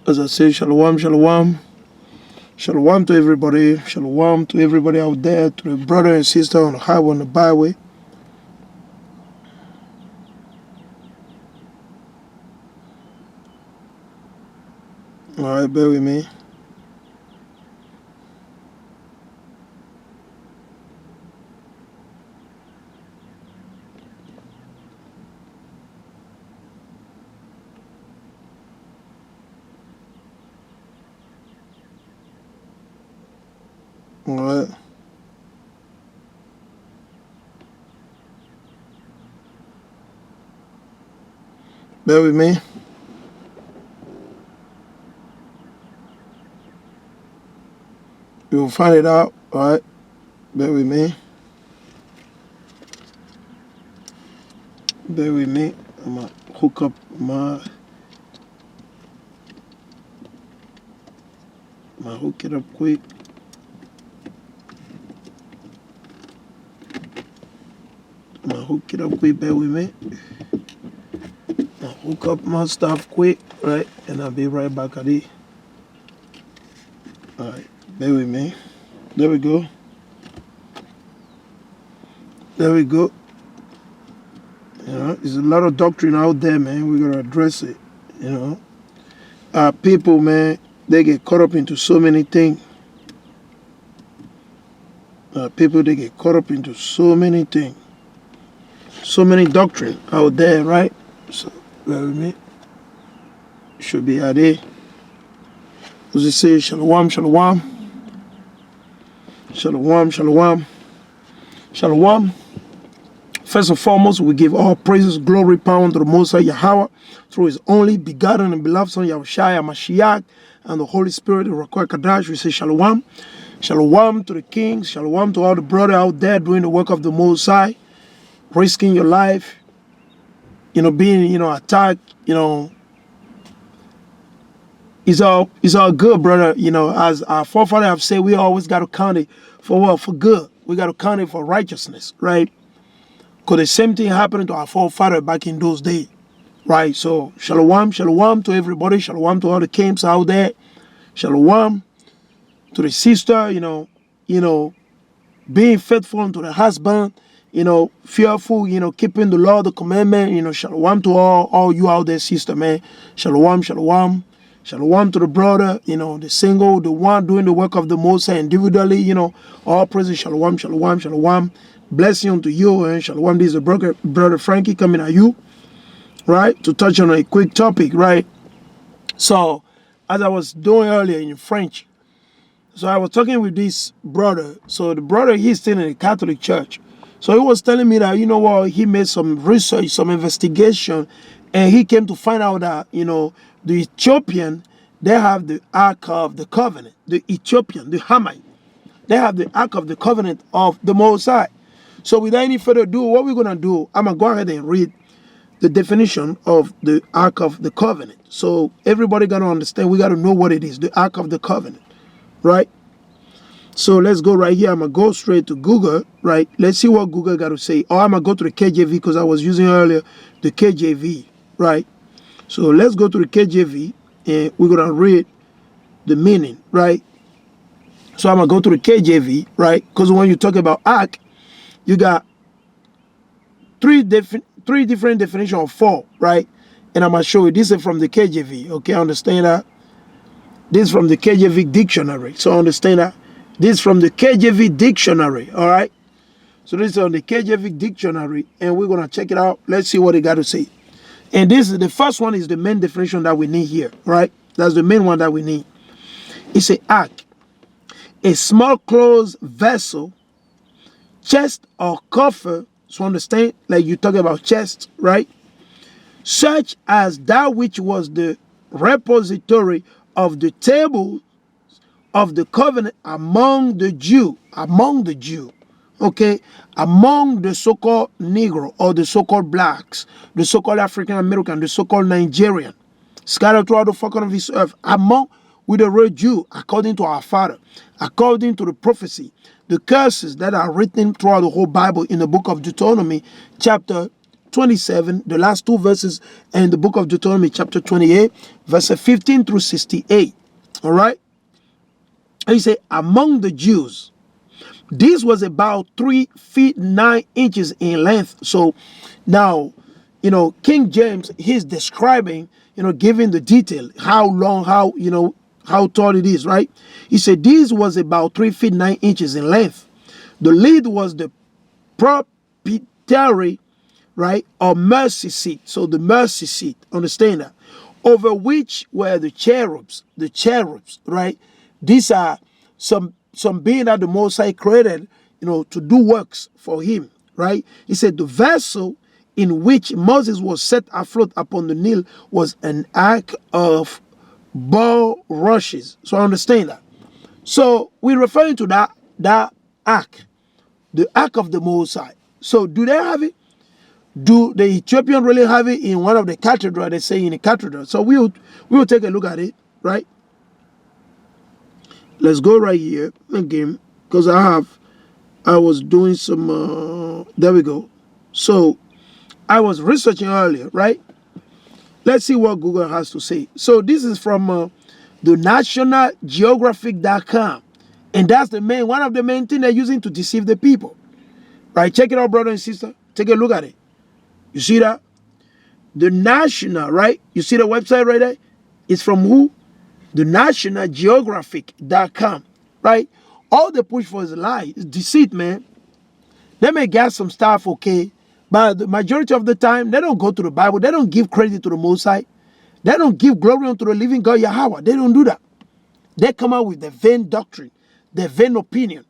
As I say, shalom, shalom. Shalom to everybody. Shalom to everybody out there, to the brother and sister on the highway, on the byway. All right, bear with me. All right. Bear with me. You'll find it out. All right. Bear with me. Bear with me. I'm going to hook up hook it up quick. I'm going to hook it up quick. Bear with me. I'll hook up my stuff quick, right? And I'll be right back at it. All right. Bear with me. There we go. There we go. You know, there's a lot of doctrine out there, man. We gotta address it. You know, people, man, they get caught up into so many things. People, they get caught up into so many things, so many doctrine out there, right? So, bear with me. Should be at it. As it says, shalom, shalom. Shalom, shalom, shalom. First and foremost, we give all praises, glory, power unto the Most High Yahawah through His only begotten and beloved Son, Yahushua, Mashiach, and the Holy Spirit, the Rakoi Kadash. We say shalom. Shalom to the kings. Shalom to all the brothers out there doing the work of the Most High, risking your life, you know, being, you know, attacked, you know. It's all good, brother. You know, as our forefathers have said, we always got to count it for what? For good. We got to count it for righteousness, right? Because the same thing happened to our forefathers back in those days, right? So, shalom, shalom to everybody. Shalom to all the camps out there. Shalom to the sister, you know, being faithful unto the husband, you know, fearful, you know, keeping the law, the commandment, you know, shalom to all you out there, sister, man. Shalom, shalom. Shalom to the brother, you know, the single, the one doing the work of the Most High individually, you know, all praises, shalom, shalom, shalom. Blessing unto you, and shalom. This is brother Frankie coming at you, right, to touch on a quick topic, right? So, as I was doing earlier in French, so I was talking with this brother. So the brother, he's still in the Catholic Church. So he was telling me that, you know what, he made some research, some investigation, and he came to find out that, you know, the Ethiopian, they have the Ark of the Covenant. The Ethiopian, the Hamite, they have the Ark of the Covenant of the Most High. So without any further ado, what we're going to do, I'm going to go ahead and read the definition of the Ark of the Covenant. So everybody got to understand, we got to know what it is, the Ark of the Covenant, right? So let's go right here. I'm going to go straight to Google, right? Let's see what Google got to say. Or I'm going to go to the KJV because I was using earlier the KJV, right? So let's go to the KJV and we're going to read the meaning, right? So I'm going to go to the KJV, right? Because when you talk about Ark, you got three different definitions of four, right? And I'm going to show you. This is from the KJV, okay? Understand that? This is from the KJV dictionary. So understand that? This is from the KJV dictionary, all right? So this is on the KJV dictionary, and we're going to check it out. Let's see what it got to say. And this is the first one is the main definition that we need here, right? That's the main one that we need. It's an ark, a small closed vessel, chest or coffer. So understand, like you talk about chest, right? Such as that which was the repository of the table of the covenant among the Jew, okay, among the so-called Negro or the so-called blacks, the so-called African American, the so-called Nigerian, scattered throughout the fucking of this earth, among with the real Jew, according to our Father, according to the prophecy, the curses that are written throughout the whole Bible in the book of Deuteronomy, chapter 27, the last two verses in the book of Deuteronomy chapter 28, verses 15 through 68. All right? And he said, among the Jews, this was about 3 feet 9 inches in length. So now, King James, he's describing, giving the detail, how long, how tall it is, right? He said this was about 3 feet 9 inches in length. The lid was the propitiatory, right, or mercy seat. So the mercy seat, understand that, over which were the cherubs, right? These are some being that the Most High created, to do works for him, right? He said the vessel in which Moses was set afloat upon the Nile was an ark of bulrushes. So understand that. So we're referring to that ark, the ark of the Most High. So do they have it? Do the Ethiopians really have it in one of the cathedrals? They say in a cathedral. So we will take a look at it, right? Let's go right here again, because I was doing some, there we go. So I was researching earlier, right? Let's see what Google has to say. So this is from the nationalgeographic.com. And that's one of the main things they're using to deceive the people. Right? Check it out, brother and sister. Take a look at it. You see that? The national, right? You see the website right there? It's from who? The nationalgeographic.com. Right? All they push for is a lie. It's deceit, man. They may get some stuff, okay, but the majority of the time, they don't go to the Bible. They don't give credit to the Most High. They don't give glory unto the living God, Yahawah. They don't do that. They come out with the vain doctrine, the vain opinion,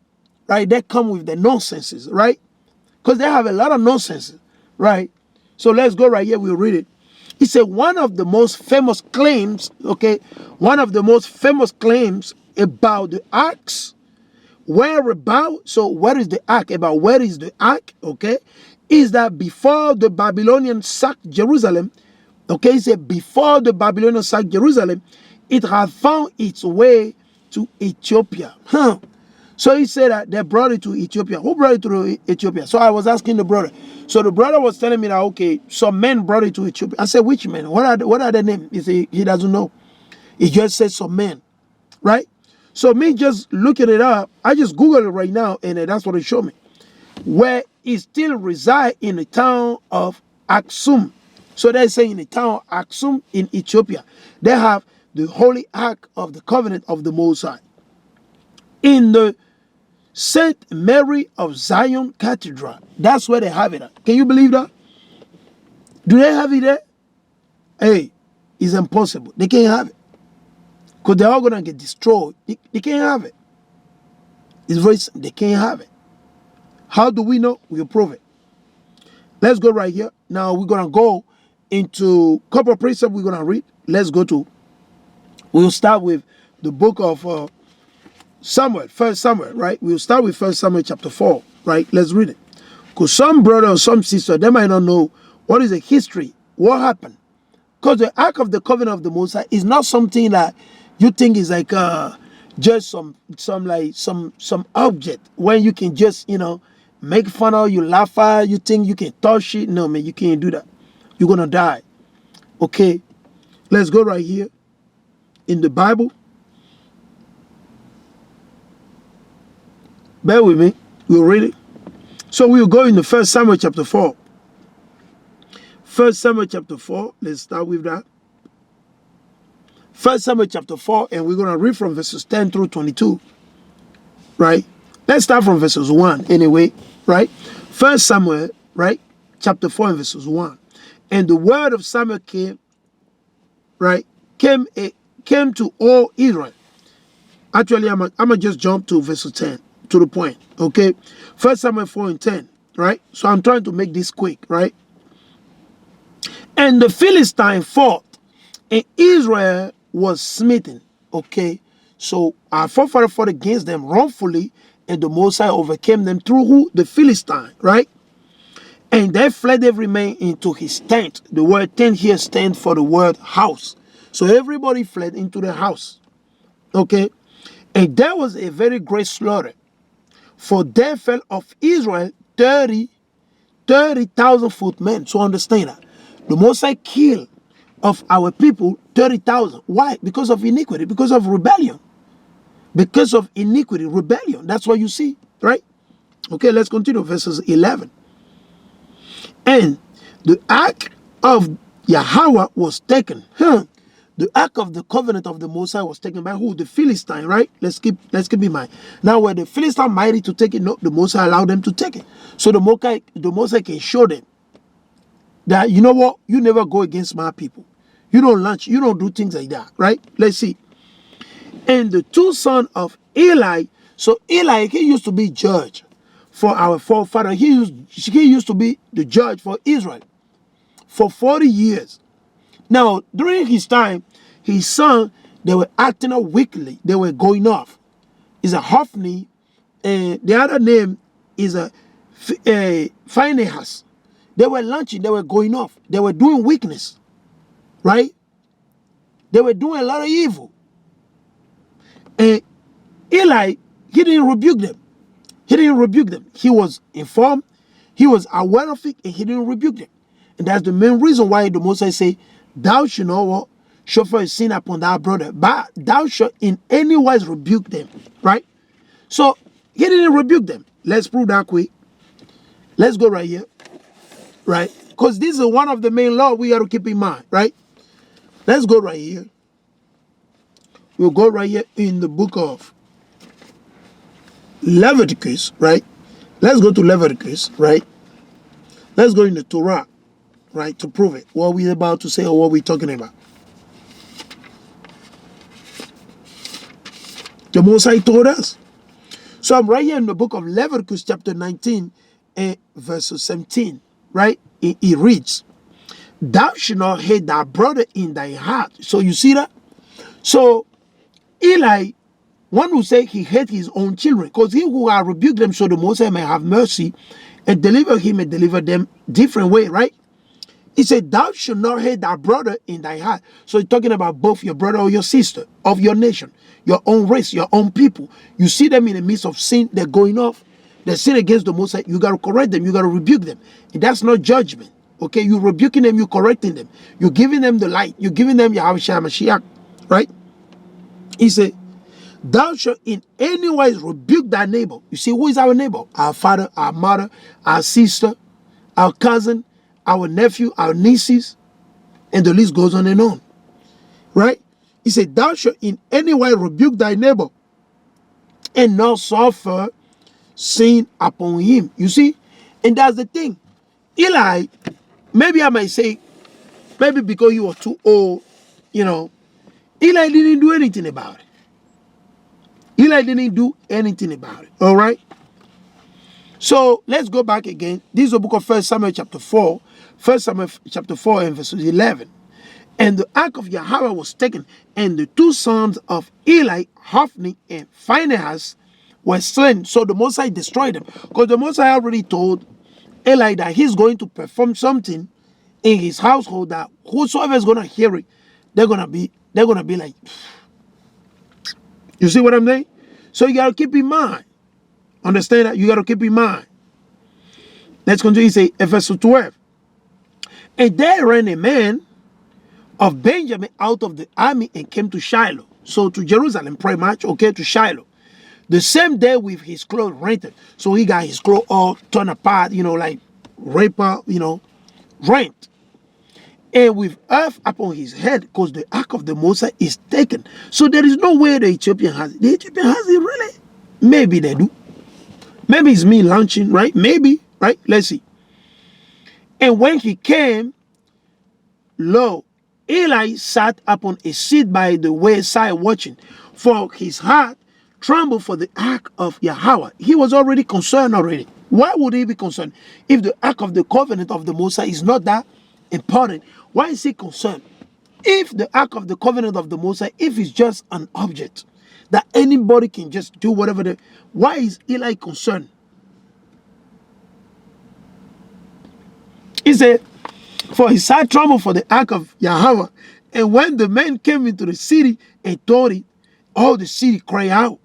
right? They come with the nonsenses, right? Because they have a lot of nonsense, right? So let's go right here. We'll read it. He said one of the most famous claims, okay, one of the most famous claims about the arks, so where is the ark? About where is the ark, okay, is that before the Babylonians sacked Jerusalem, okay, he said before the Babylonians sacked Jerusalem, it had found its way to Ethiopia. So he said that they brought it to Ethiopia. Who brought it to Ethiopia? So I was asking the brother. So the brother was telling me that, okay, some men brought it to Ethiopia. I said, which men? What are their names? He said he doesn't know. He just said some men, right? So me just looking it up, I just Googled it right now, and that's what it showed me. Where it still reside in the town of Aksum. So they say in the town of Aksum in Ethiopia, they have the Holy Ark of the Covenant of the Most High. In the St. Mary of Zion Cathedral. That's where they have it at. Can you believe that? Do they have it there? Hey, it's impossible. They can't have it. Because they're all going to get destroyed. They can't have it. It's very simple. They can't have it. How do we know? We'll prove it. Let's go right here. Now we're going to go into a couple of precepts we're going to read. We'll start with the book of Samuel, 1 Samuel, right? We'll start with 1 Samuel chapter 4, right? Let's read it. Because some brother or some sister, they might not know what is the history, what happened. Because the Ark of the Covenant of the Most High is not something that you think is like just some object when you can just, make fun of, you laugh at, you think you can touch it. No, man, you can't do that. You're going to die. Okay? Let's go right here in the Bible. Bear with me. We'll read it. So we'll go into 1 Samuel chapter 4. 1 Samuel chapter 4. Let's start with that. 1 Samuel chapter 4, and we're going to read from verses 10 through 22. Right? Let's start from verses 1 anyway. Right? 1 Samuel, right? Chapter 4 and verses 1. And the word of Samuel came to all Israel. Actually, I'm going to just jump to verse 10. To the point, okay? 1 Samuel 4 and 10, right? So I'm trying to make this quick, right? And the Philistine fought, and Israel was smitten, okay? So our forefathers fought against them wrongfully, and the Most High overcame them through who? The Philistine, right? And they fled every man into his tent. The word tent here stands for the word house. So everybody fled into the house, okay? And there was a very great slaughter. For there fell of Israel 30,000 footmen. So understand that. The Most High killed of our people 30,000. Why? Because of iniquity, because of rebellion. Because of iniquity, rebellion. That's what you see, right? Okay, let's continue. Verses 11. And the ark of Yahawah was taken. The ark of the covenant of the Most High was taken by who? The Philistine, right? Let's keep in mind. Now, were the Philistine mighty to take it? No, the Most High allowed them to take it. So the Most High can show them that, you know what? You never go against my people. You don't lunch. You don't do things like that, right? Let's see. And the two sons of Eli. So Eli, he used to be judge for our forefather. He used to be the judge for Israel for 40 years. Now, during his time, his son, they were acting out wickedly. They were going off. It's a Hophni, and the other name is a Phinehas. They were lunching. They were going off. They were doing wickedness, right? They were doing a lot of evil. And Eli, he didn't rebuke them. He didn't rebuke them. He was informed. He was aware of it, and he didn't rebuke them. And that's the main reason why the Most High say, thou shalt not show for a sin upon thy brother, but thou shalt in any wise rebuke them, right? So he didn't rebuke them. Let's prove that quick. Let's go right here, right? Because this is one of the main laws we got to keep in mind, right? Let's go right here. We'll go right here in the book of Leviticus, right? Let's go to Leviticus, right? Let's go in the Torah, right, to prove it. What we're about to say or what we're talking about. The Most High told us. So I'm right here in the book of Leviticus chapter 19 and verse 17, right? It reads, thou shalt not hate thy brother in thy heart. So you see that? So Eli, one who say he hate his own children, because he who have rebuked them so the Most High may have mercy and deliver him and deliver them different way, right? He said, thou shalt not hate thy brother in thy heart. So he's talking about both your brother or your sister of your nation, your own race, your own people. You see them in the midst of sin, they're going off, they sin against the Most High. You got to correct them, you got to rebuke them. And that's not judgment, okay? You're rebuking them, you're correcting them. You're giving them the light, you're giving them Yahawah Mashiach, right? He said, thou shalt in any wise rebuke thy neighbor. You see, who is our neighbor? Our father, our mother, our sister, our cousin, our nephew, our nieces, and the list goes on and on. Right? He said, thou shalt in any way rebuke thy neighbor and not suffer sin upon him. You see? And that's the thing. Eli, maybe I might say, maybe because he was too old, you know, Eli didn't do anything about it. Eli didn't do anything about it. All right? So let's go back again. This is the book of 1 Samuel chapter 4. 1 Samuel chapter 4 and verses 11. And the ark of Yahawah was taken, and the two sons of Eli, Hophni and Phinehas, were slain. So the Most High destroyed them. Because the Most High already told Eli that he's going to perform something in his household that whosoever is going to hear it, they're going to be like, you see what I'm saying? So you got to keep in mind. Understand that? You got to keep in mind. Let's continue. He say, verse 12. And there ran a man of Benjamin out of the army and came to Shiloh. So to Jerusalem, pretty much, okay, to Shiloh. The same day with his clothes rented. So he got his clothes all torn apart, you know, like raper, you know, rent. And with earth upon his head, because the ark of the Most High is taken. So there is no way the Ethiopian has it. The Ethiopian has it, really? Maybe they do. Maybe it's me launching, right? Maybe, right? Let's see. And when he came, lo, Eli sat upon a seat by the wayside watching, for his heart trembled for the ark of Yahawah. He was already concerned already. Why would he be concerned? If the ark of the covenant of the Most High is not that important, why is he concerned? If the ark of the covenant of the Most High, if it's just an object that anybody can just do whatever why is Eli concerned? He said, for his heart troubled for the ark of Yahawah. And when the men came into the city and told it, all the city cried out.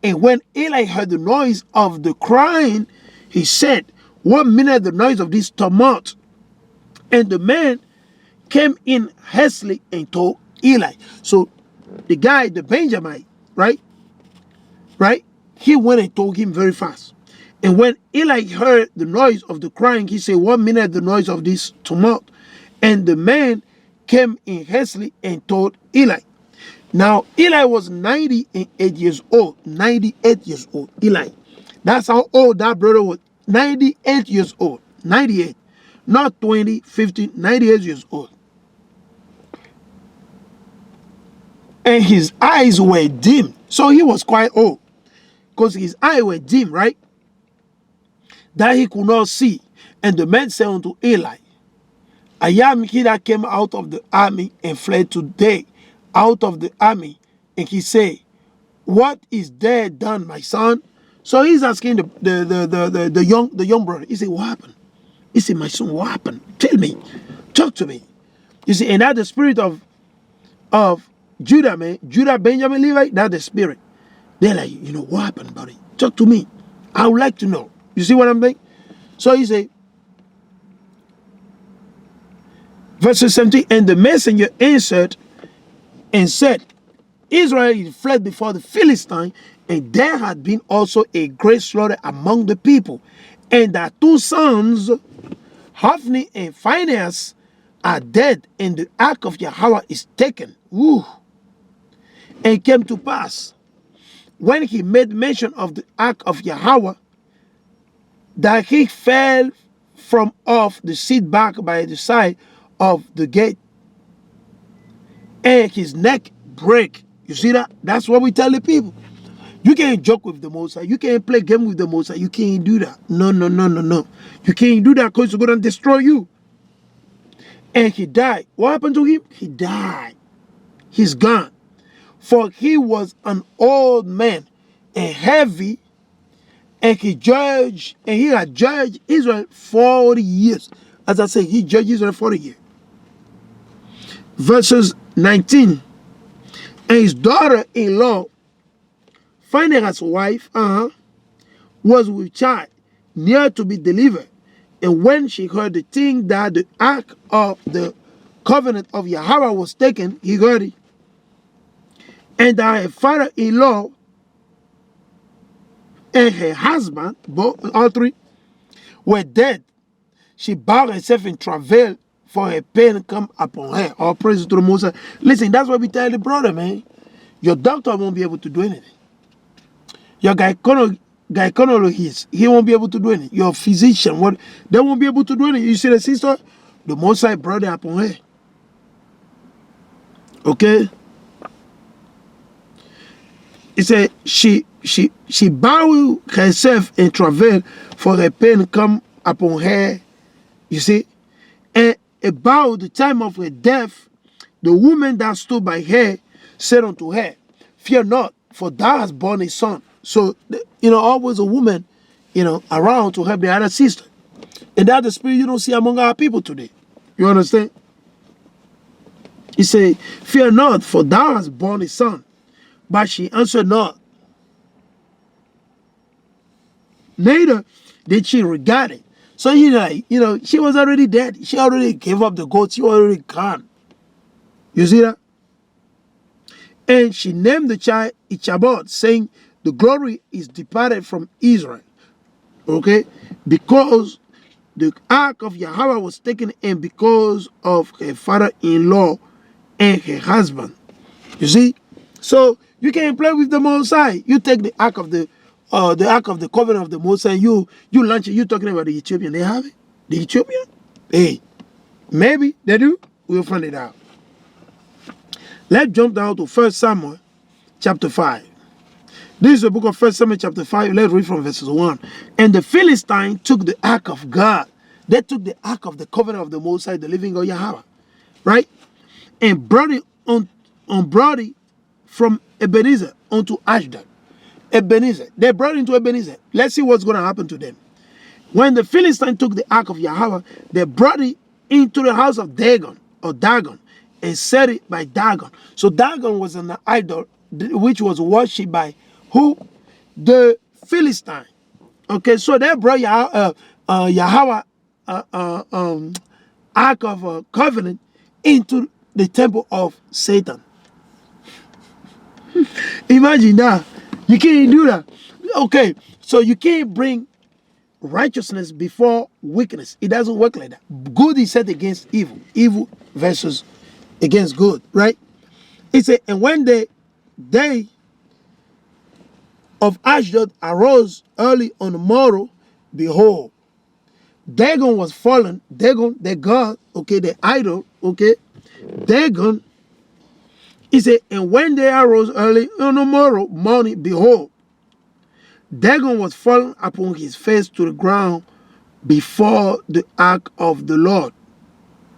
And when Eli heard the noise of the crying, he said, 1 minute the noise of this tumult. And the man came in hastily and told Eli. So the guy, the Benjamin, right? He went and told him very fast. And when Eli heard the noise of the crying, he said, 1 minute the noise of this tumult. And the man came in hastily and told Eli. Now, Eli was 98 years old. 98 years old. Eli. That's how old that brother was. 98 years old. 98. Not 20, 50, 98 years old. And his eyes were dim. So he was quite old. Because his eyes were dim, right? That he could not see. And the man said unto Eli, I am he that came out of the army and fled today out of the army. And he said, what is there done, my son? So he's asking the young brother. He said, what happened? He said, my son, what happened? Tell me. Talk to me. You see, and that's the spirit of Judah, man. Judah, Benjamin, Levi, that's the spirit. They're like, what happened, buddy? Talk to me. I would like to know. You see what I'm saying? So he said, verse 17, and the messenger answered and said, Israel fled before the Philistine, and there had been also a great slaughter among the people. And their 2 sons, Hophni and Phinehas, are dead, and the ark of Yahawah is taken. Woo. And it came to pass, when he made mention of the ark of Yahawah, that he fell from off the seat back by the side of the gate, and his neck break. You see that? That's what we tell the people. You can't joke with the Most High. You can't play game with the Most High. You can't do that. No. You can't do that because it's going to destroy you. And he died. What happened to him? He died. He's gone. For he was an old man and heavy, and he had judged Israel 40 years. As I say, he judged Israel 40 years. Verses 19. And his daughter-in-law, Phinehas' wife, was with child, near to be delivered. And when she heard the thing that the ark of the covenant of Yahawah was taken, he heard it. And that her father-in-law and her husband, all 3, were dead. She bowed herself in travail, for her pain come upon her. All praise to the Most High. Listen, that's what we tell the brother, man. Your doctor won't be able to do anything. Your gynecologist, he won't be able to do anything. Your physician, they won't be able to do anything. You see the sister? The Most High brought it upon her. Okay? He said, she bowed herself in travail, for her pain come upon her. You see? And about the time of her death, the woman that stood by her said unto her, fear not, for thou hast borne a son. So, always a woman, around to help the other sister. And that's the spirit you don't see among our people today. You understand? He said, fear not, for thou hast borne a son. But she answered not. Neither did she regard it. So, she was already dead. She already gave up the goat. She already gone. You see that? And she named the child Ichabod, saying, the glory is departed from Israel. Okay? Because the ark of Yahawah was taken, and because of her father-in-law and her husband. You see? So you can't play with the Most High. You take the ark of the covenant of the Most High, you launch it. You talking about the Ethiopian? They have it? The Ethiopian? Hey, maybe they do. We'll find it out. Let's jump down to 1 Samuel chapter 5. This is the book of 1 Samuel chapter 5. Let's read from verses 1. And the Philistines took the ark of God. They took the ark of the covenant of the Most High, the living God Yahawah, right? And brought it from Ebenezer unto Ashdod. Ebenezer. They brought it into Ebenezer. Let's see what's going to happen to them. When the Philistines took the ark of Yahawah, they brought it into the house of Dagon, and set it by Dagon. So Dagon was an idol which was worshipped by who? The Philistine. Okay, so they brought Yahawah Ark of Covenant into the temple of Satan. Imagine that. You can't do that. Okay, so you can't bring righteousness before wickedness. It doesn't work like that. Good is set against evil. Evil versus against good, right? It said, and when the day of Ashdod arose early on the morrow, behold, Dagon was fallen. Dagon, the god, okay, the idol, okay. Dagon, he said, and when they arose early on the morning, behold, Dagon was fallen upon his face to the ground before the ark of the Lord.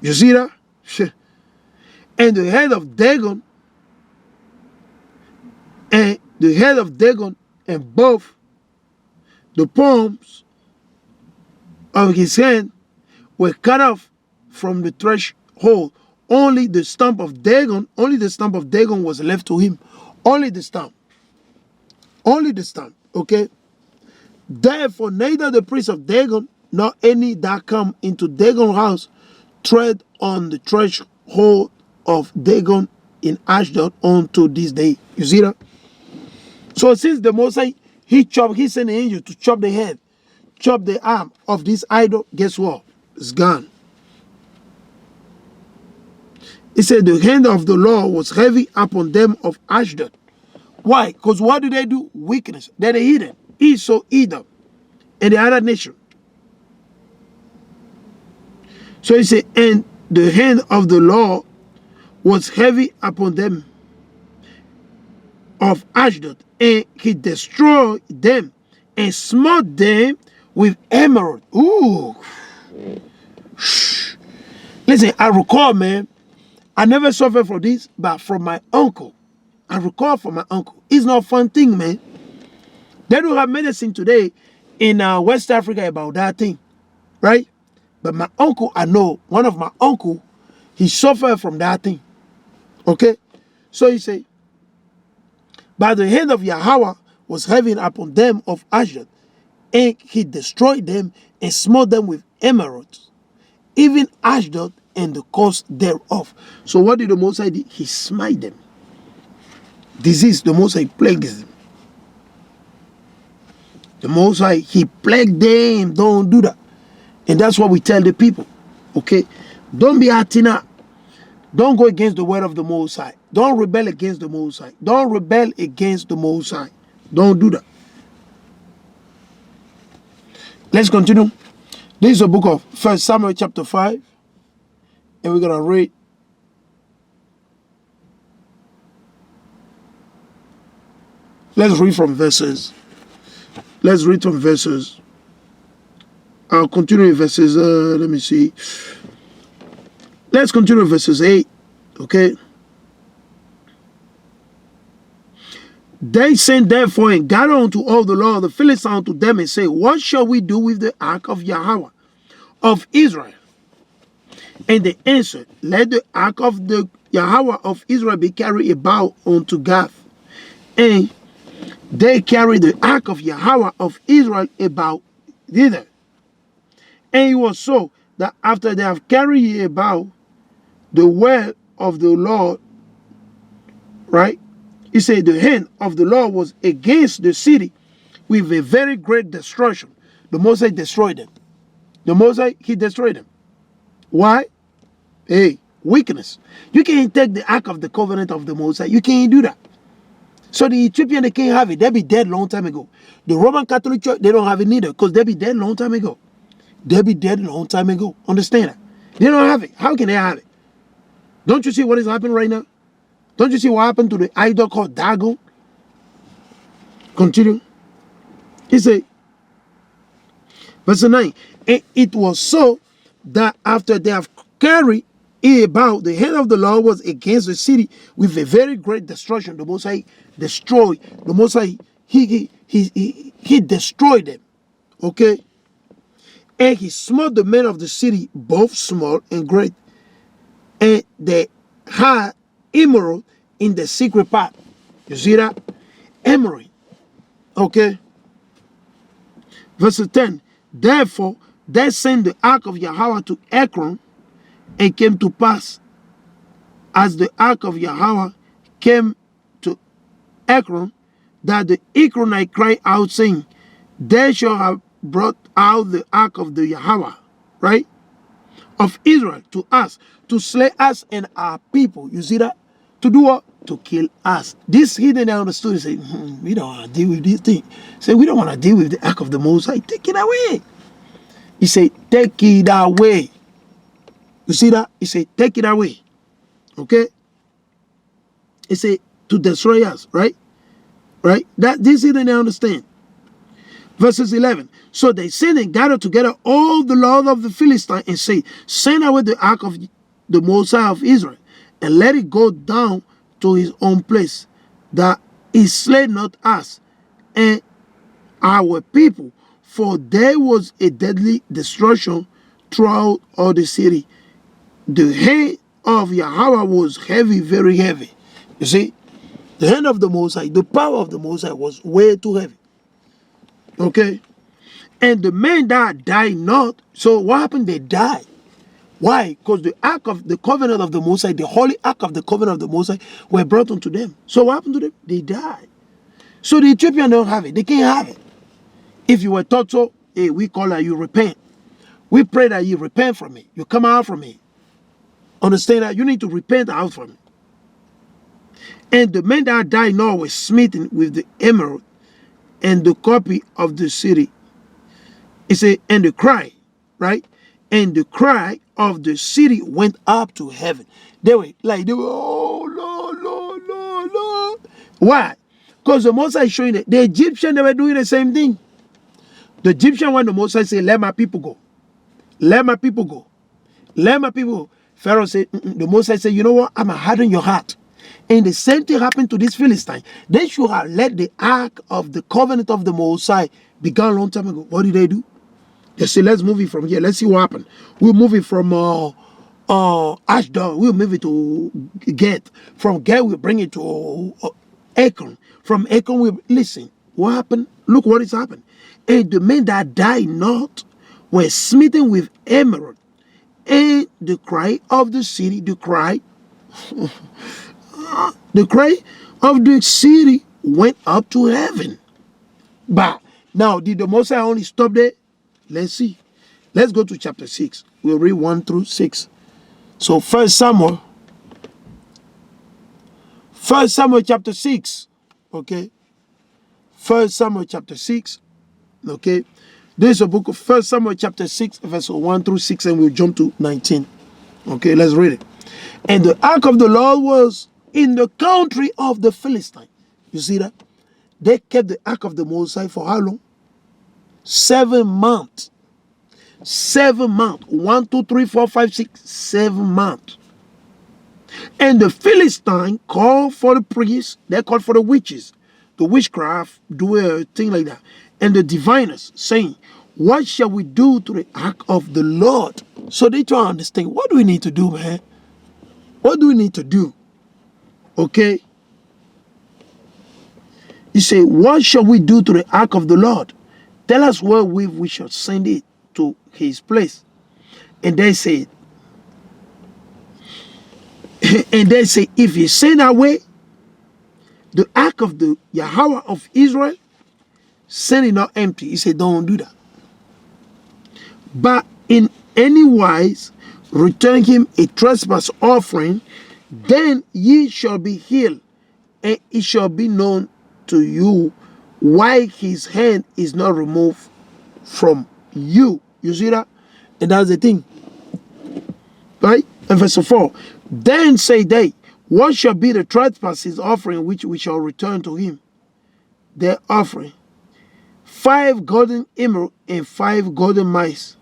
You see that? And the head of Dagon and both the palms of his hand were cut off from the threshold. Only the stump of Dagon was left to him. Only the stump. Okay? Therefore, neither the priest of Dagon nor any that come into Dagon's house tread on the threshold of Dagon in Ashdod unto this day. You see that? So since the Mosai, he sent an angel to chop the head, chop the arm of this idol, guess what? It's gone. He said the hand of the Lord was heavy upon them of Ashdod. Why? Because what do they do? Wickedness. They're the heathen. Esau, Edom, and the other nation. So he said, and the hand of the Lord was heavy upon them of Ashdod, and he destroyed them and smote them with emerald. Ooh. Listen, I recall, man, I never suffered from this, but from my uncle. I recall from my uncle. It's not a fun thing, man. They don't have medicine today in West Africa about that thing, right? But my uncle, I know, one of my uncle, he suffered from that thing. Okay? So he said, but the hand of Yahawah was heavy upon them of Ashdod, and he destroyed them and smote them with emeralds, even Ashdod and the coast thereof. So what did the Mosai do? He smite them. Disease, the Mosai plagues them. The Mosai, he plagued them. Don't do that. And that's what we tell the people. Okay? Don't be acting up. Don't go against the word of the Most High. Don't rebel against the Most High. Don't rebel against the Most High. Don't do that. Let's continue. This is the book of 1 Samuel chapter 5. And we're going to read. Let's read from verses. I'll continue in verses, let me see. Let's continue verses 8, okay? They sent therefore and gathered unto all the Lord, the Philistines unto them, and say, what shall we do with the ark of Yahawah of Israel? And they answered, let the ark of the Yahawah of Israel be carried about unto Gath. And they carried the ark of Yahawah of Israel about thither. And it was so that after they have carried it about the well of the Lord, right? He said the hand of the Lord was against the city with a very great destruction. The Mosai destroyed them. The Mosai, he destroyed them. Why? Hey, weakness. You can't take the ark of the covenant of the Mosai. You can't do that. So the Ethiopians, they can't have it. They'll be dead long time ago. The Roman Catholic Church, they don't have it neither because they'll be dead long time ago. They'll be dead long time ago. Understand that? They don't have it. How can they have it? Don't you see what is happening right now? Don't you see what happened to the idol called Dagon? Continue. He said, verse 9, and it was so that after they have carried it about, the hand of the Lord was against the city with a very great destruction. The Most High destroyed. The Most High, he destroyed them. Okay? And he smote the men of the city, both small and great. And they had emerald in the secret part. You see that? Emerald. Okay? Verse 10. Therefore, they sent the ark of Yahawah to Ekron, and came to pass, as the ark of Yahawah came to Ekron, that the Ekronite cried out, saying, they shall have brought out the ark of the Yahawah, right, of Israel to us, to slay us and our people. You see that? To do what? To kill us. This heathen, they understood. They say, we don't want to deal with this thing. Say, we don't want to deal with the ark of the Most High. Take it away. He said, take it away. You see that? He said, take it away. Okay? He said, to destroy us, right? Right? That this heathen, they understand. Verses 11. So they sent and gathered together all the lords of the Philistines and said, send away the ark of the Most High of Israel, and let it go down to his own place, that he slay not us and our people, for there was a deadly destruction throughout all the city. The hand of Yahawah was heavy, very heavy. You see, the hand of the Most High, the power of the Most High was way too heavy. Okay? And the men that died not. So what happened? They died. Why? Because the ark of the covenant of the Most High, the holy ark of the covenant of the Most High, were brought unto them. So what happened to them? They died. So the Ethiopians don't have it. They can't have it. If you were taught so, hey, we call that you repent. We pray that you repent from it. You come out from it. Understand that? You need to repent out from it. And the men that died not were smitten with the emerald and the copy of the city. It said, and the cry, right? And the cry of the city went up to heaven. They were, oh, Lord, Lord, Lord, Lord. Why? Because the Most High is showing that the Egyptians, they were doing the same thing. The Egyptian, when the Most High said, let my people go. Let my people go. Let my people go. Pharaoh said, the Most High said, you know what? I'm hardening your heart. And the same thing happened to this Philistine. They should have let the ark of the covenant of the Most High be gone a long time ago. What did they do? They said, let's move it from here. Let's see what happened. We'll move it from Ashdod. We'll move it to Geth. From Geth, we'll bring it to Ekron. From Ekron, we'll... Listen, what happened? Look what has happened. And the men that died not were smitten with emerald. And the cry of the city, the cry of the city went up to heaven. But now, did the Most High only stop there? Let's see. Let's go to chapter 6. We'll read 1 through 6. So 1 Samuel chapter 6. Okay. 1 Samuel chapter 6. Okay. This is a book of 1 Samuel chapter 6, verse 1 through 6, and we'll jump to 19. Okay, let's read it. And the ark of the Lord was in the country of the Philistines. You see that? They kept the ark of the Most High for how long? 7 months. 7 months. 1, 2, 3, 4, 5, 6, 7 months. And the Philistine called for the priests. They called for the witches. The witchcraft, do a thing like that. And the diviners, saying, what shall we do to the ark of the Lord? So they try to understand, what do we need to do, man? What do we need to do? Okay? He said, what shall we do to the ark of the Lord? Tell us where we shall send it to his place. And they said, if you send away the ark of the Yahawah of Israel, send it not empty. He said, don't do that. But in any wise, return him a trespass offering, then ye shall be healed, and it shall be known to you why his hand is not removed from you. You see that? And that's the thing. Right? And verse 4. Then say they, what shall be the trespasses offering which we shall return to him? Their offering. 5 golden emeralds and 5 golden mice.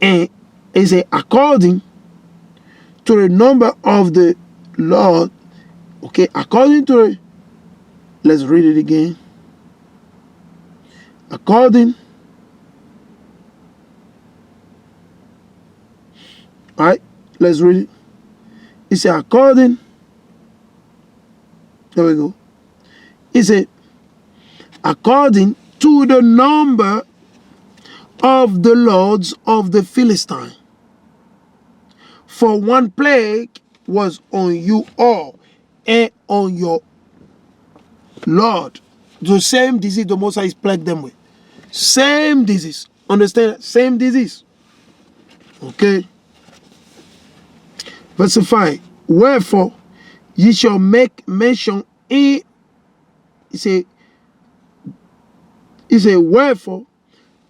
And is according to the number of the Lord. Okay, according to the, let's read it again. According, all right, let's read it. It said according, there we go. It said according to the number of the lords of the Philistine. For one plague was on you all, and on your Lord. The same disease the Most High plagued them with. Same disease. Understand? Same disease. Okay. Verse 5. Wherefore ye shall make mention in. He say, wherefore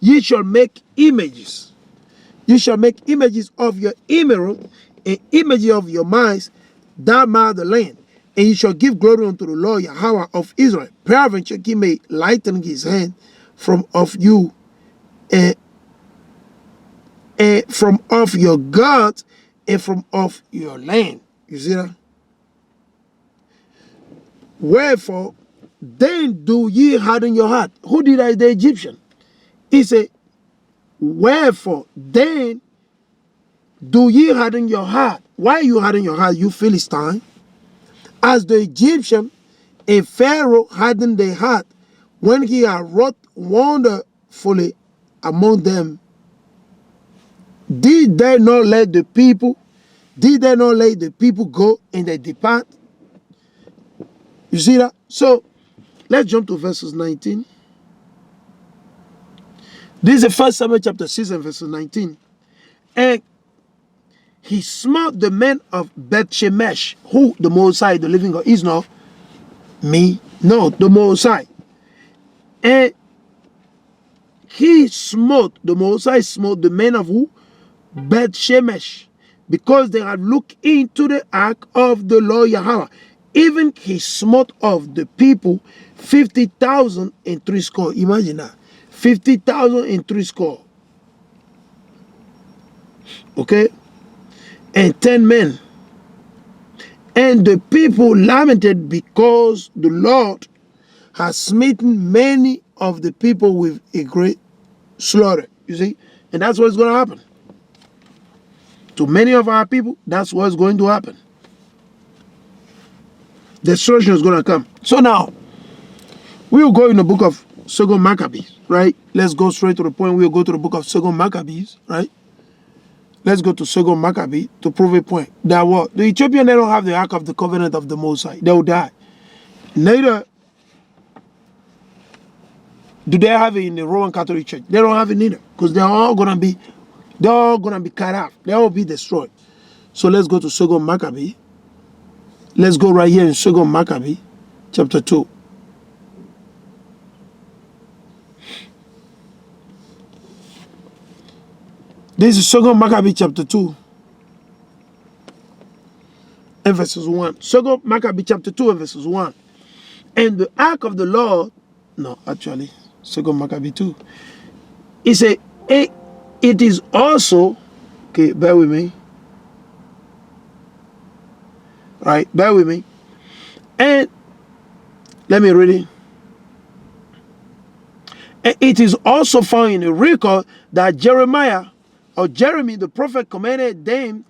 ye shall make images. You shall make images of your emerald and images of your mice that mar the land. And you shall give glory unto the Lord Yahawah of Israel. Peradventure he may lighten his hand from off you and from off your gods and from off your land. You see that? Wherefore then do ye harden your heart. Who did that? The Egyptian. He said, wherefore then do ye harden your heart? Why you harden your heart, you Philistine? As the Egyptian and Pharaoh hardened their heart when he had wrought wonderfully among them. Did they not let the people go and they depart? You see that? So let's jump to verses 19. This is 1 Samuel chapter 6 and verses 19. And he smote the men of Beth Shemesh, who the Most High, the living God, is not me, no, the Most High. And he smote, the Most High smote the men of who? Beth Shemesh, because they had looked into the ark of the Lord Yahawah. Even he smote of the people 50,000 and 60. Imagine that. 50,000 and 60. Okay? And 10 men. And the people lamented because the Lord has smitten many of the people with a great slaughter. You see? And that's what's going to happen. To many of our people, that's what's going to happen. Destruction is going to come. So now, we will go in the book of 2 Maccabees, right? Let's go straight to the point. We will go to the book of 2 Maccabees, right? Let's go to 2 Maccabees to prove a point. That what? The Ethiopians, they don't have the Ark of the Covenant of the Most High. They will die. Neither do they have it in the Roman Catholic Church. They don't have it neither. Because they're all going to be cut off. They all be destroyed. So let's go to 2 Maccabees. Let's go right here in 2 Maccabees, chapter 2. This is 2 Maccabees chapter 2 and verses 1. 2 Maccabees chapter 2 and verses 1. And the ark of the Lord, no, actually, 2 Maccabees 2. He said, it is also, okay, bear with me. Right, bear with me. And let me read it. And it is also found in a record that Jeremy the prophet commanded them